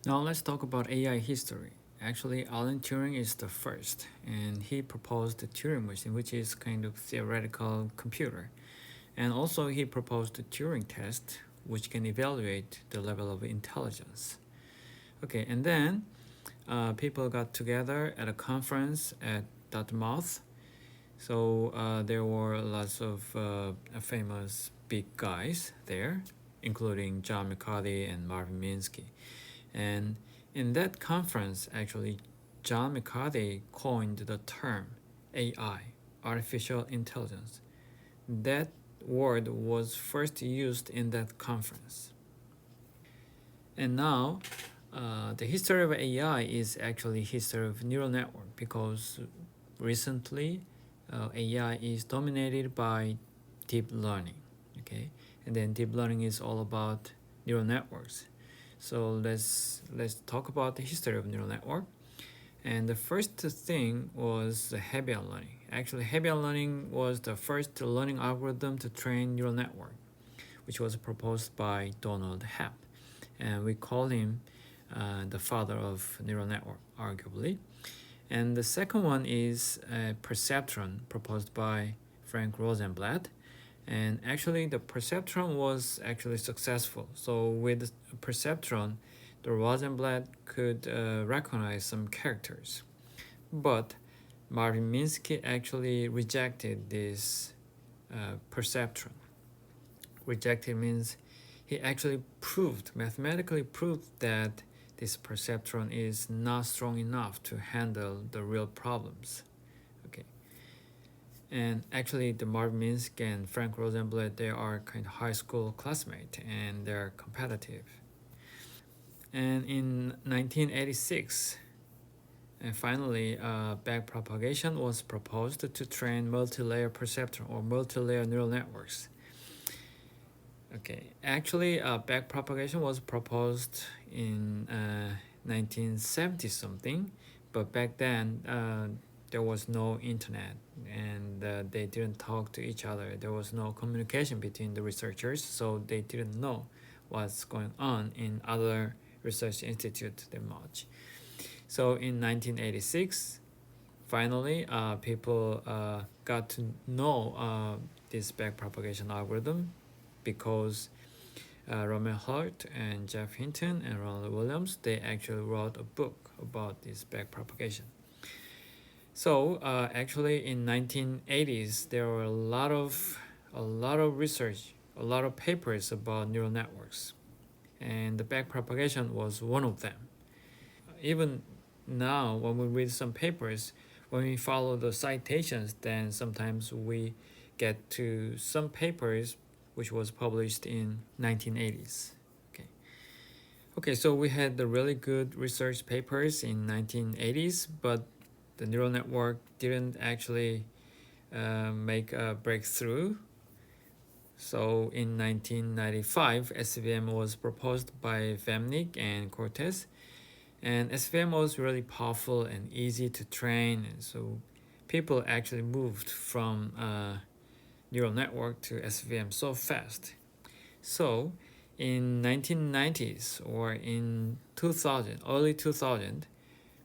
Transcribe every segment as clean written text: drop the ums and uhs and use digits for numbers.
Now let's talk about AI history. Actually, Alan Turing is the first, and he proposed the Turing machine, which is kind of theoretical computer. And also he proposed the Turing test, which can evaluate the level of intelligence. Okay, and then people got together at a conference at Dartmouth. So there were lots of famous big guys there, including John McCarthy and Marvin Minsky. And in that conference, actually, John McCarthy coined the term AI, artificial intelligence. That word was first used in that conference. And now, the history of AI is actually history of neural network, because recently AI is dominated by deep learning. Okay, and then deep learning is all about neural networks. So let's talk about the history of neural network. And the first thing was the Hebbian learning. Actually, Hebbian learning was the first learning algorithm to train neural network, which was proposed by Donald Hebb. And we call him the father of neural network, arguably. And the second one is perceptron, proposed by Frank Rosenblatt. And actually, the perceptron was actually successful. So with perceptron, the Rosenblatt could recognize some characters. But Marvin Minsky actually rejected this perceptron. Rejected means he actually mathematically proved that this perceptron is not strong enough to handle the real problems. Okay. And actually, the Marvin Minsky and Frank Rosenblatt, they are kind of high school classmates, and they're competitive. And in 1986, and finally, backpropagation was proposed to train multi-layer perceptron or multi-layer neural networks. Okay, actually, backpropagation was proposed in 1970 something, but back then there was no internet, and they didn't talk to each other. There was no communication between the researchers, so they didn't know what's going on in other research institutes that much. So in 1986, finally, people got to know this backpropagation algorithm, because Roman Hart and Jeff Hinton and Ronald Williams, they actually wrote a book about this backpropagation. So actually in 1980s, there were a lot of research, a lot of papers about neural networks, and the backpropagation was one of them. Even now, when we read some papers, when we follow the citations, then sometimes we get to some papers which was published in 1980s. Okay, so we had the really good research papers in 1980s, but the neural network didn't actually make a breakthrough. So in 1995, SVM was proposed by Vemnick and Cortez, and SVM was really powerful and easy to train, and so people actually moved from neural network to SVM so fast. So in 1990s or in 2000, early 2000,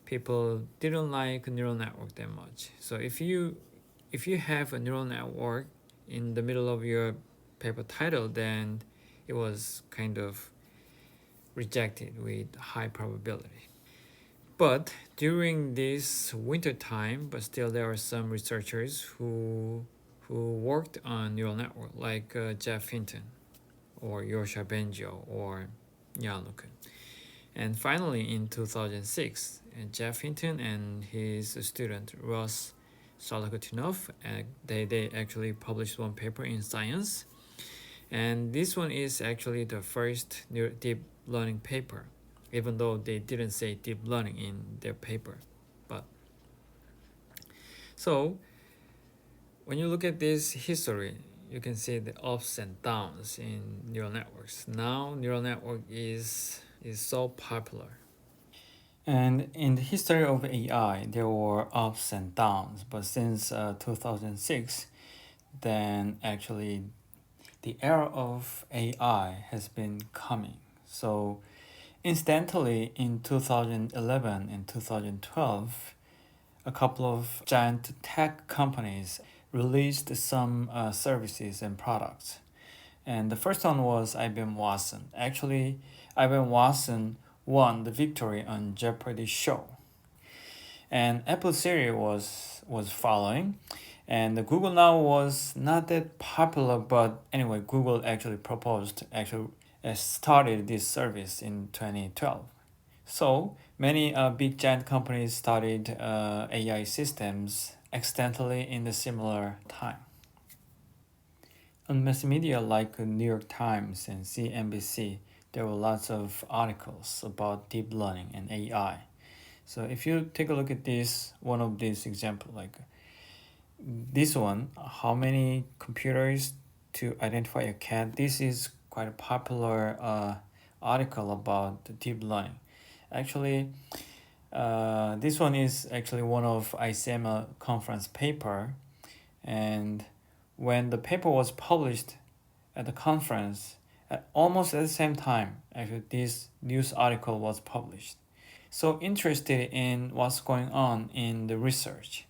people didn't like neural network that much. So if you have a neural network in the middle of your paper title, then it was kind of rejected with high probability. But during this winter time, but still there are some researchers who worked on neural network, like Jeff Hinton or Yosha Bengio or Jan Luken. And finally, in 2006, Jeff Hinton and his student Ross Salakutinov, they actually published one paper in Science. And this one is actually the first deep learning paper, even though they didn't say deep learning in their paper. But so when you look at this history, you can see the ups and downs in neural networks. Now neural network is so popular. And in the history of AI, there were ups and downs, but since 2006, then actually the era of AI has been coming. So Incidentally, in 2011 and 2012, a couple of giant tech companies released some services and products. And the first one was IBM Watson. Actually, IBM Watson won the victory on Jeopardy show. And Apple Siri was following. And the Google Now was not that popular, but anyway, Google actually started this service in 2012. So many big giant companies started AI systems accidentally in the similar time. On mass media like New York Times and CNBC, there were lots of articles about deep learning and AI. So if you take a look at one of these examples, like this one, how many computers to identify a cat? This is quite a popular article about deep learning. Actually, this one is actually one of ICML conference paper, and when the paper was published at the conference, almost at the same time, actually this news article was published. So interested in what's going on in the research.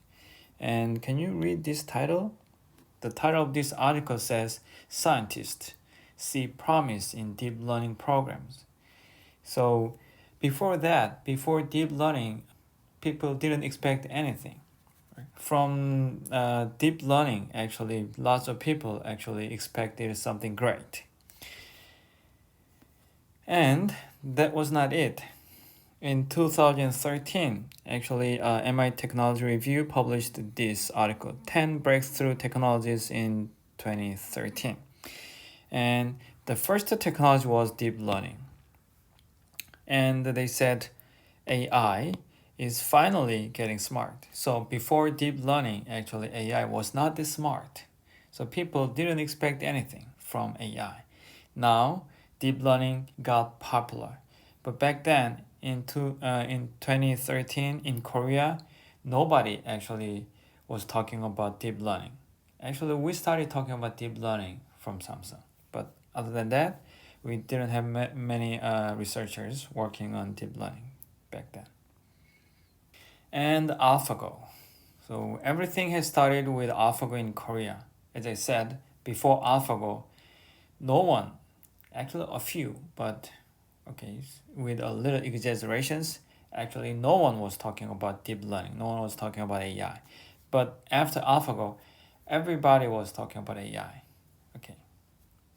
And can you read this title? The title of this article says, "Scientists See Promise in Deep Learning Programs." So before deep learning, people didn't expect anything. From deep learning, actually, lots of people actually expected something great. And that was not it. In 2013, actually, MIT Technology Review published this article, 10 Breakthrough Technologies in 2013. And the first technology was deep learning. And they said AI is finally getting smart. So before deep learning, actually, AI was not this smart. So people didn't expect anything from AI. Now, deep learning got popular. But back then, in 2013 in Korea, nobody actually was talking about deep learning. Actually, we started talking about deep learning from Samsung. But other than that, we didn't have many researchers working on deep learning back then. And AlphaGo. So everything has started with AlphaGo in Korea. As I said, before AlphaGo, no one, actually a few, but okay, with a little exaggerations, actually no one was talking about deep learning. No one was talking about AI. But after AlphaGo, everybody was talking about AI. Okay,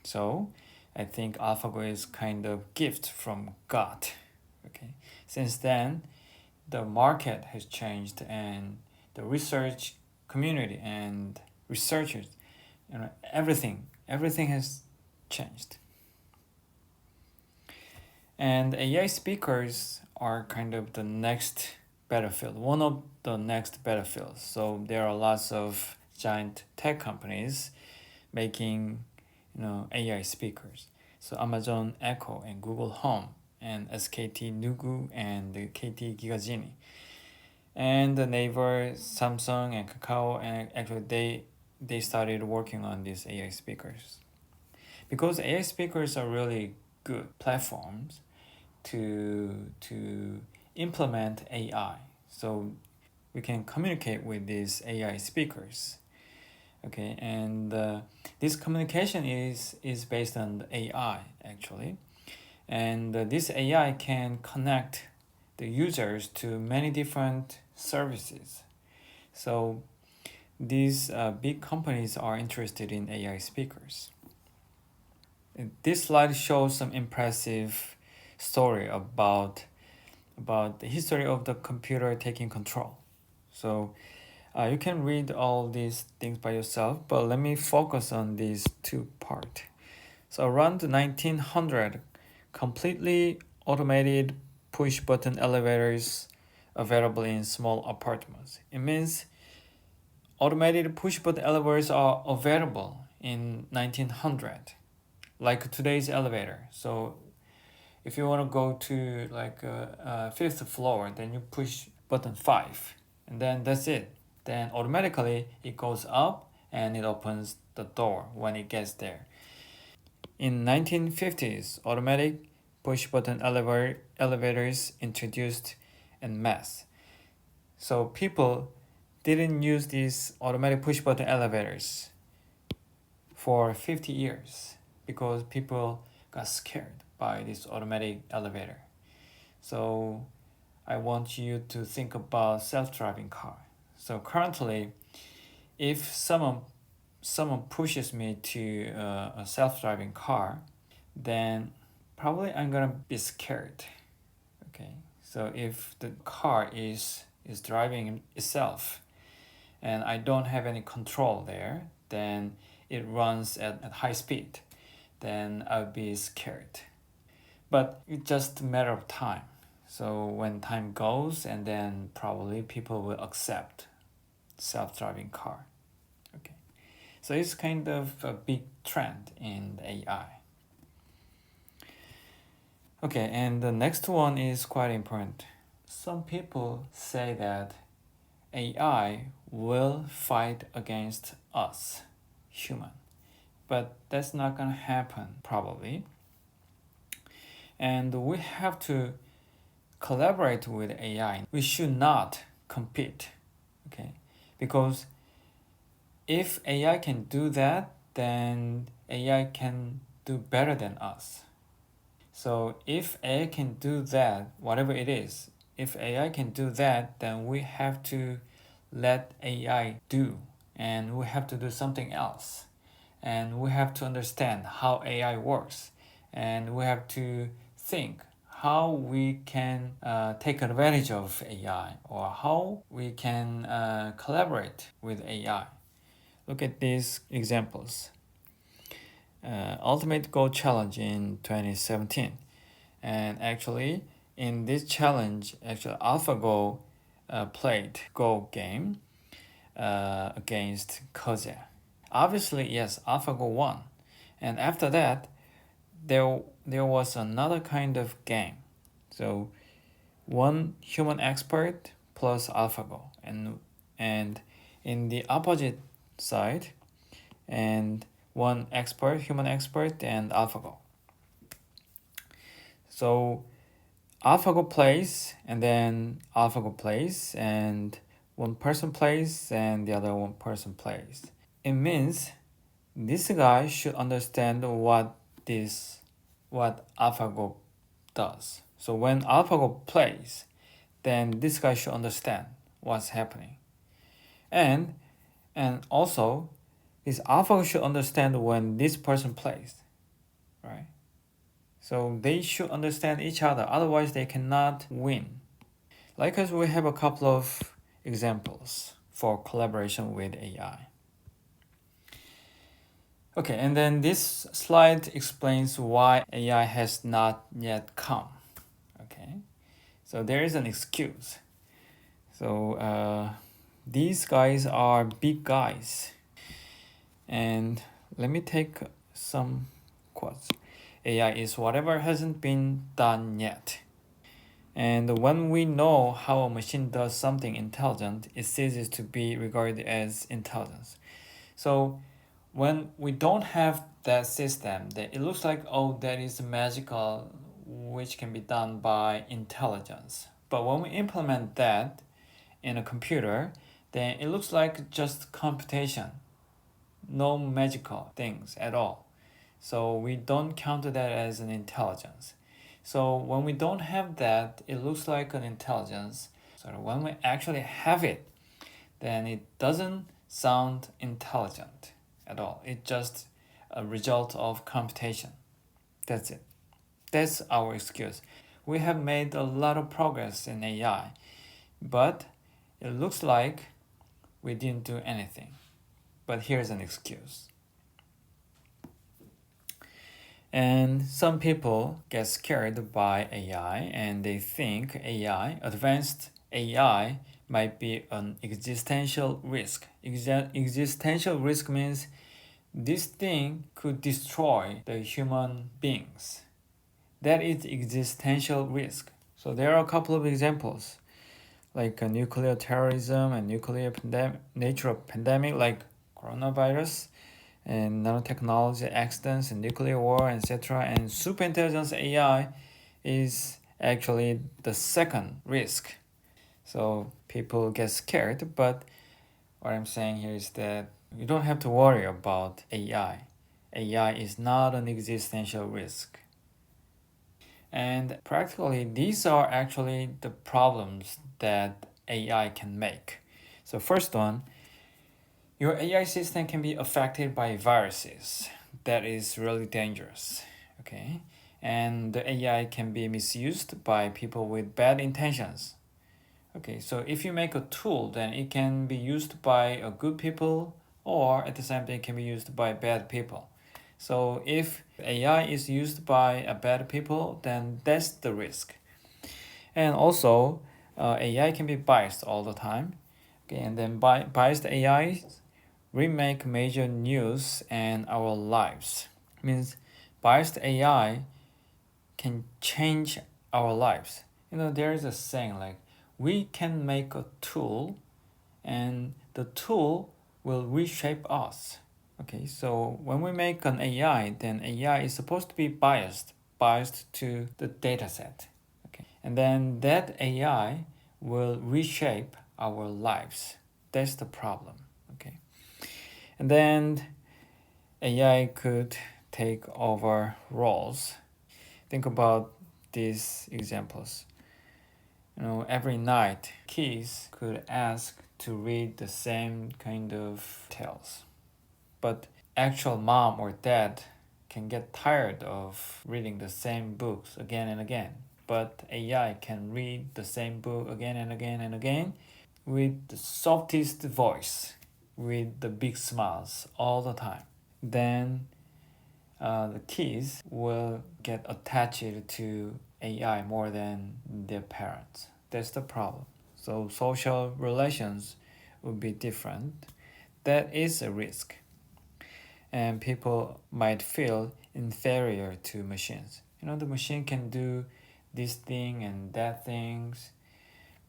so I think AlphaGo is kind of gift from God. Okay, since then, the market has changed and the research community and researchers, everything has changed. And AI speakers are kind of the next battlefield, one of the next battlefields. So there are lots of giant tech companies making, AI speakers. So Amazon Echo and Google Home and SKT Nugu and the KT Gigajini. And the Naver, Samsung and Kakao, and actually they started working on these AI speakers. Because AI speakers are really good platforms to implement AI. So we can communicate with these AI speakers. Okay, and this communication is based on the AI actually. And this AI can connect the users to many different services. So these big companies are interested in AI speakers. This slide shows some impressive story about the history of the computer taking control. So you can read all these things by yourself, but let me focus on these two parts. So around 1900, completely automated push-button elevators available in small apartments. It means automated push-button elevators are available in 1900, like today's elevator. So if you want to go to like a fifth floor, then you push button 5, and then that's it. Then automatically it goes up and it opens the door when it gets there. In 1950s, automatic push-button elevators introduced en masse. So people didn't use these automatic push-button elevators for 50 years because people got scared by this automatic elevator. So I want you to think about self-driving car. So currently, if someone pushes me to a self-driving car, then probably I'm gonna be scared. Okay, so if the car is driving itself and I don't have any control there, then it runs at high speed, then I'll be scared. But it's just a matter of time. So when time goes, and then probably people will accept self-driving car. Okay, so it's kind of a big trend in AI. Okay, and the next one is quite important. Some people say that AI will fight against us, human, but that's not gonna happen probably. And we have to collaborate with AI. We should not compete, okay? Because if AI can do that, then AI can do better than us. So if AI can do that, whatever it is, if AI can do that, then we have to let AI do, and we have to do something else. And we have to understand how AI works, and we have to think how we can take advantage of AI, or how we can collaborate with AI. Look at these examples. Ultimate Go Challenge in 2017. And actually, in this challenge, AlphaGo played Go game against Koze. Obviously, yes, AlphaGo won. And after that, there was another kind of game. So one human expert plus AlphaGo, and in the opposite side, and one expert, human expert, and AlphaGo. So AlphaGo plays, and then AlphaGo plays, and one person plays, and the other one person plays. It means this guy should understand what AlphaGo does. So when AlphaGo plays, then this guy should understand what's happening. And also, this AlphaGo should understand when this person plays, right? So they should understand each other, otherwise they cannot win. Likewise, we have a couple of examples for collaboration with AI. Okay, and then this slide explains why AI has not yet come. Okay, so there is an excuse. So these guys are big guys. And let me take some quotes. AI is whatever hasn't been done yet. And when we know how a machine does something intelligent, it ceases to be regarded as intelligence. So when we don't have that system, that it looks like, oh, that is magical, which can be done by intelligence. But when we implement that in a computer, then it looks like just computation. No magical things at all. So we don't count that as an intelligence. So when we don't have that, it looks like an intelligence. So when we actually have it, then it doesn't sound intelligent at all. It's just a result of computation. That's it. That's our excuse. We have made a lot of progress in AI, but it looks like we didn't do anything. But here's an excuse. And some people get scared by AI, and they think advanced AI, might be an existential risk. Existential risk means this thing could destroy the human beings. That is existential risk. So there are a couple of examples, like nuclear terrorism and nuclear nature of pandemic, like coronavirus, and nanotechnology accidents and nuclear war, etc. And superintelligence AI is actually the second risk. So people get scared, but what I'm saying here is that you don't have to worry about AI. AI is not an existential risk. And practically, these are actually the problems that AI can make. So first one, your AI system can be affected by viruses. That is really dangerous. Okay? And the AI can be misused by people with bad intentions. Okay, so if you make a tool, then it can be used by good people, or at the same time it can be used by bad people. So if AI is used by bad people, then that's the risk. And also, AI can be biased all the time. Okay, and then biased AI remake major news and our lives. Means biased AI can change our lives. There is a saying like, we can make a tool and the tool will reshape us. Okay, so when we make an AI, then AI is supposed to be biased to the data set. Okay, and then that AI will reshape our lives. That's the problem. Okay, and then AI could take over roles. Think about these examples. Every night, kids could ask to read the same kind of tales. But actual mom or dad can get tired of reading the same books again and again. But AI can read the same book again and again and again with the softest voice, with the big smiles all the time. Then the kids will get attached to AI more than their parents. That's the problem. So social relations will be different. That is a risk. And people might feel inferior to machines. The machine can do this thing and that things,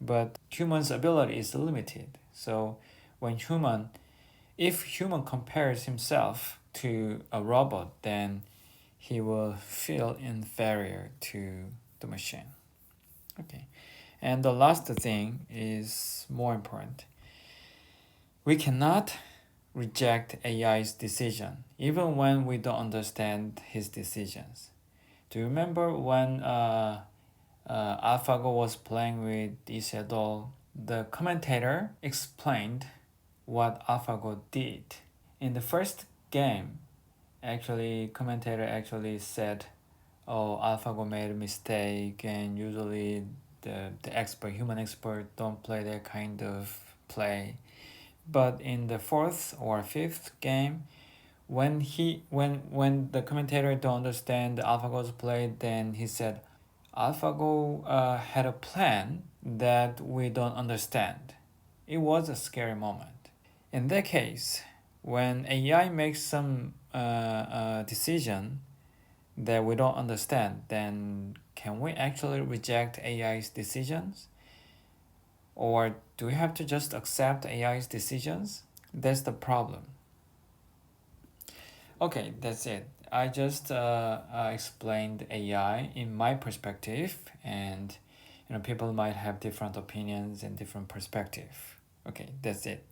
but human's ability is limited. So if human compares himself to a robot, then he will feel inferior to the machine. Okay. And the last thing is more important. We cannot reject AI's decision, even when we don't understand his decisions. Do you remember when AlphaGo was playing with Isedo? The commentator explained what AlphaGo did. In the first game, commentator said, AlphaGo made a mistake, and usually the human expert don't play that kind of play. But in the fourth or fifth game, when the commentator don't understand AlphaGo's play, then he said, AlphaGo had a plan that we don't understand. It was a scary moment. In that case, when AI makes some decision that we don't understand, then can we actually reject AI's decisions? Or do we have to just accept AI's decisions? That's the problem. Okay, that's it. I just explained AI in my perspective, and people might have different opinions and different perspective. Okay, that's it.